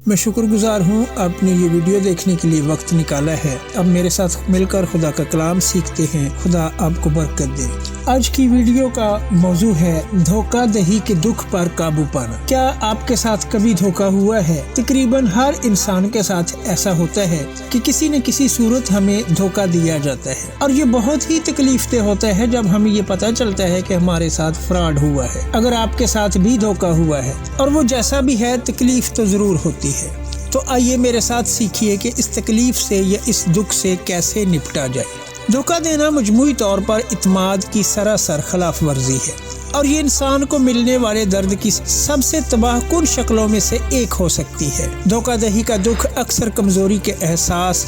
میں شکرگزار ہوں آپ نے یہ ویڈیو دیکھنے کے لیے وقت نکالا ہے۔ اب میرے ساتھ مل کر خدا کا کلام سیکھتے ہیں۔ خدا آپ کو برکت دے۔ آج کی ویڈیو کا موضوع ہے دھوکہ دہی کے دکھ پر قابو پانا۔ کیا آپ کے ساتھ کبھی دھوکہ ہوا ہے؟ تقریباً ہر انسان کے ساتھ ایسا ہوتا ہے کہ کسی نہ کسی صورت ہمیں دھوکہ دیا جاتا ہے، اور یہ بہت ہی تکلیف دہ ہوتا ہے جب ہمیں یہ پتہ چلتا ہے کہ ہمارے ساتھ فراڈ ہوا ہے۔ اگر آپ کے ساتھ بھی دھوکہ ہوا ہے اور وہ جیسا بھی ہے، تکلیف تو ضرور ہوتی ہے۔ تو آئیے میرے ساتھ سیکھیے کہ اس تکلیف سے یا اس دکھ سے کیسے نپٹا جائے۔ دھوکہ دینا مجموعی طور پر اعتماد کی سراسر خلاف ورزی ہے، اور یہ انسان کو ملنے والے درد کی سب سے تباہ کن شکلوں میں سے ایک ہو سکتی ہے۔ دھوکہ دہی کا دکھ اکثر کمزوری کے احساس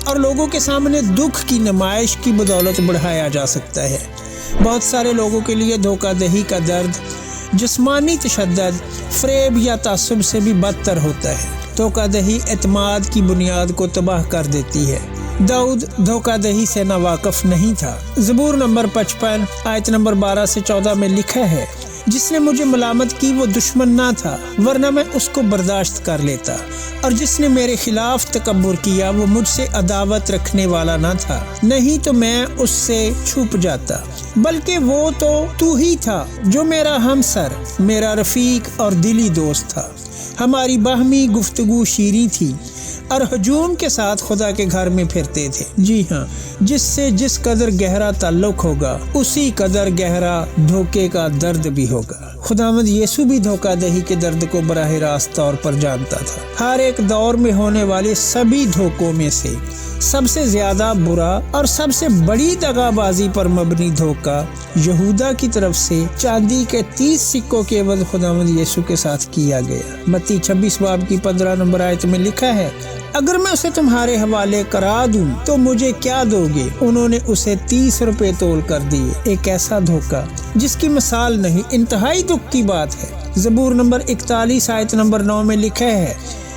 اور لوگوں کے سامنے دکھ کی نمائش کی بدولت بڑھایا جا سکتا ہے۔ بہت سارے لوگوں کے لیے دھوکہ دہی کا درد جسمانی تشدد، فریب یا تعصب سے بھی بدتر ہوتا ہے۔ دھوکہ دہی اعتماد کی بنیاد کو تباہ کر دیتی ہے۔ داؤد دھوکہ دہی سے ناواقف نہیں تھا۔ زبور نمبر 55 آیت نمبر 12 سے 14 میں لکھا ہے، جس نے مجھے ملامت کی وہ دشمن نہ تھا، ورنہ میں اس کو برداشت کر لیتا، اور جس نے میرے خلاف تکبر کیا وہ مجھ سے عداوت رکھنے والا نہ تھا، نہیں تو میں اس سے چھپ جاتا، بلکہ وہ تو ہی تھا جو میرا ہمسر، میرا رفیق اور دلی دوست تھا۔ ہماری باہمی گفتگو شیریں تھی اور ہجوم کے ساتھ خدا کے گھر میں پھرتے تھے۔ جی ہاں، جس سے جس قدر گہرا تعلق ہوگا اسی قدر گہرا دھوکے کا درد بھی ہوگا۔ خداوند یسوع بھی دھوکہ دہی کے درد کو براہ راست طور پر جانتا تھا۔ ہر ایک دور میں ہونے والے سبھی دھوکوں میں سے سب سے زیادہ برا اور سب سے بڑی دغا بازی پر مبنی دھوکہ یہودا کی طرف سے چاندی کے 30 سکوں کے عوض خداوند یسوع کے ساتھ کیا گیا۔ متی 26 باب کی 15 نمبر آیت میں لکھا ہے، اگر میں اسے تمہارے حوالے کرا دوں تو مجھے کیا دو گے؟ انہوں نے اسے 30 روپے تول کر دیے۔ ایک ایسا دھوکہ جس کی مثال نہیں، انتہائی دکھ کی بات ہے۔ زبور نمبر 41 آیت نمبر 9 میں لکھا ہے،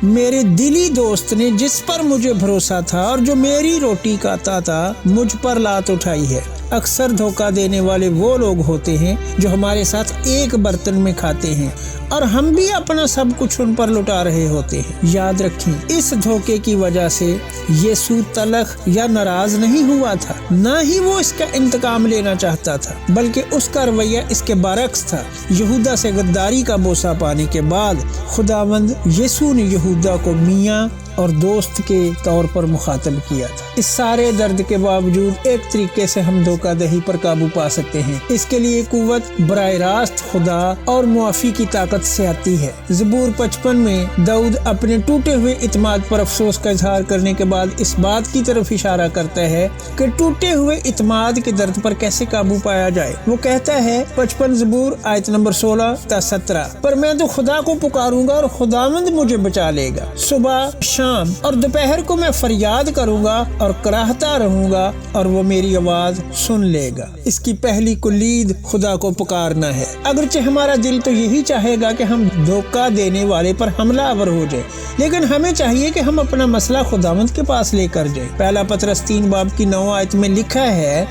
میرے دلی دوست نے جس پر مجھے بھروسہ تھا اور جو میری روٹی کھاتا تھا مجھ پر لات اٹھائی ہے۔ اکثر دھوکہ دینے والے وہ لوگ ہوتے ہیں جو ہمارے ساتھ ایک برتن میں کھاتے ہیں، اور ہم بھی اپنا سب کچھ ان پر لٹا رہے ہوتے ہیں۔ یاد رکھیں، اس دھوکے کی وجہ سے یسوع تلخ یا ناراض نہیں ہوا تھا، نہ ہی وہ اس کا انتقام لینا چاہتا تھا، بلکہ اس کا رویہ اس کے برعکس تھا۔ یہودا سے غداری کا بوسہ پانے کے بعد خداوند یسوع نے یہودا کو میاں اور دوست کے طور پر مخاطب کیا تھا۔ اس سارے درد کے باوجود ایک طریقے سے ہم دھوکہ دہی پر قابو پا سکتے ہیں۔ اس کے لیے قوت براہ راست خدا اور معافی کی طاقت سے آتی ہے۔ زبور 55 میں داؤد اپنے ٹوٹے ہوئے اعتماد پر افسوس کا اظہار کرنے کے بعد اس بات کی طرف اشارہ کرتا ہے کہ ٹوٹے ہوئے اعتماد کے درد پر کیسے قابو پایا جائے۔ وہ کہتا ہے 55 زبور آیت نمبر 16 تا 17، پر میں تو خدا کو پکاروں گا اور خداوند مجھے بچا لے گا۔ صبح، شام اور دوپہر کو میں فریاد کروں گا اور کراہتا رہوں گا، اور وہ میری آواز سن لے گا۔ اس کی پہلی کلید خدا کو پکارنا ہے۔ اگرچہ ہمارا دل تو یہی چاہے گا کہ ہم دھوکہ دینے والے پر حملہ آور ہو جائے، لیکن ہمیں چاہیے کہ ہم اپنا مسئلہ خداوند کے پاس لے کر جائیں۔ پہلا پطرس 3 باب کی 9 آیت میں لکھا ہے،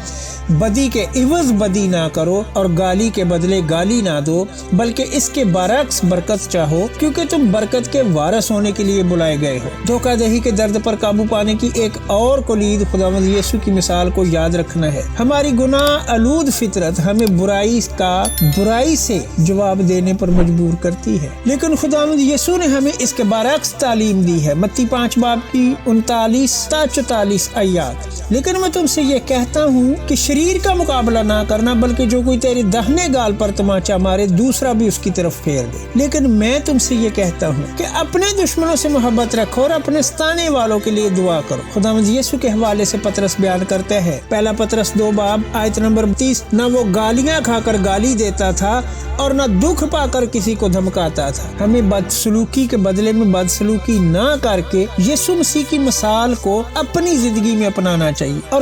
بدی کے عوض بدی نہ کرو اور گالی کے بدلے گالی نہ دو، بلکہ اس کے برعکس برکت چاہو، کیونکہ تم برکت کے وارث ہونے کے لیے بلائے گئے ہو۔ دھوکہ دہی کے درد پر قابو پانے کی ایک اور کلید خداوند یسوع کی مثال کو یاد رکھنا ہے۔ ہماری گناہ آلود فطرت ہمیں برائی سے جواب دینے پر مجبور کرتی ہے، لیکن خداوند یسوع نے ہمیں اس کے برعکس تعلیم دی ہے۔ متی 5 باب کی 39 تا 44 آیات، لیکن میں تم سے یہ کہتا ہوں کہ شریر کا مقابلہ نہ کرنا، بلکہ جو کوئی تیرے دہنے گال پر تماچا مارے دوسرا بھی اس کی طرف پھیر دے۔ لیکن میں تم سے یہ کہتا ہوں کہ اپنے دشمنوں سے محبت رکھو اور اپنے ستانے والوں کے لیے دعا کرو۔ خداوند یسوع کے حوالے سے پطرس بیان کرتا ہے، پہلا پطرس 2 باب آیت نمبر 30، نہ وہ گالیاں کھا کر گالی دیتا تھا اور نہ دکھ پا کر کسی کو دھمکاتا تھا۔ ہمیں بدسلوکی کے بدلے میں بدسلوکی نہ کر کے یسوع مسیح کی مثال کو اپنی زندگی میں اپنانا چاہیے، اور